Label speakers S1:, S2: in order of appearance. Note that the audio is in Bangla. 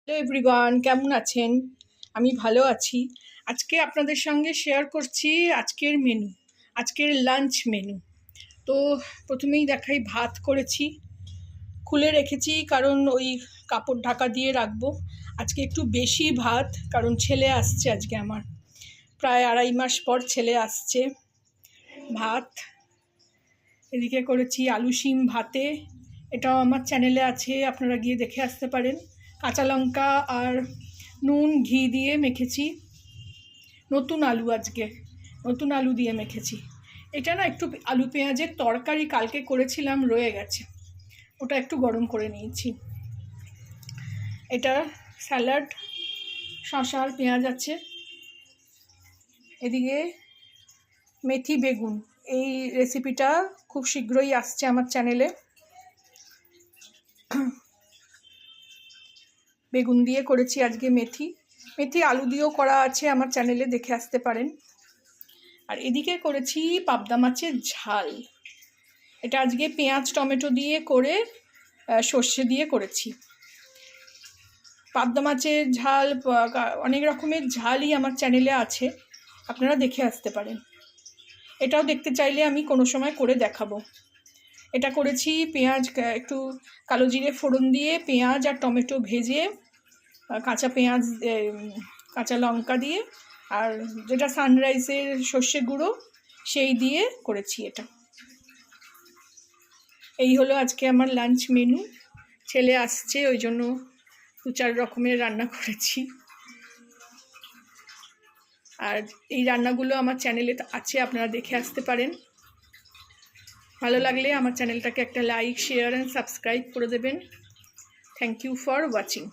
S1: হ্যালো এভরিওয়ান, কেমন আছেন? আমি ভালো আছি। আজকে আপনাদের সঙ্গে শেয়ার করছি আজকের লাঞ্চ মেনু। তো প্রথমেই দেখাই, ভাত করেছি, খুলে রেখেছি কারণ ওই কাপড় ঢাকা দিয়ে রাখবো। আজকে একটু বেশি ভাত, কারণ ছেলে আসছে আজকে আমার, প্রায় 2.5 মাস পর ছেলে আসছে। ভাত এদিকে করেছি আলু শিম ভাতে, এটাও আমার চ্যানেলে আছে, আপনারা গিয়ে দেখে আসতে পারেন। কাঁচা লঙ্কা আর নুন ঘি দিয়ে মেখেছি। নতুন আলু দিয়ে মেখেছি। এটা না একটু আলু পেঁয়াজের তরকারি কালকে করেছিলাম, রয়ে গেছে, ওটা একটু গরম করে নিয়েছি। এটা স্যালাড, শসা আর পেঁয়াজ আছে। এদিকে মেথি বেগুন, এই রেসিপিটা খুব শীঘ্রই আসছে আমার চ্যানেলে। বেগুন দিয়ে করেছি আজকে মেথি আলু দিয়েও করা আছে, আমার চ্যানেলে দেখে আসতে পারেন। আর এদিকে করেছি পাবদা মাছের ঝাল, এটা আজকে পেঁয়াজ টমেটো দিয়ে করে সর্ষে দিয়ে করেছি। পাবদা মাছের ঝাল, অনেক রকমের ঝালই আমার চ্যানেলে আছে, আপনারা দেখে আসতে পারেন। এটাও দেখতে চাইলে আমি কোনো সময় করে দেখাবো। এটা করেছি পেঁয়াজ, একটু কালো জিরে ফোড়ন দিয়ে পেঁয়াজ আর টমেটো ভেজে, কাঁচা লঙ্কা দিয়ে, আর যেটা সানরাইজের সর্ষে গুঁড়ো সেই দিয়ে করেছি এটা। এই হলো আজকে আমার লাঞ্চ মেনু। ছেলে আসছে, ওই জন্য 2-4 রকমের রান্না করেছি। আর এই রান্নাগুলো আমার চ্যানেলে আছে, আপনারা দেখে আসতে পারেন। ভালো লাগলে আমার চ্যানেলটাকে একটা লাইক, শেয়ার অ্যান্ড সাবস্ক্রাইব করে দেবেন। Thank you for watching.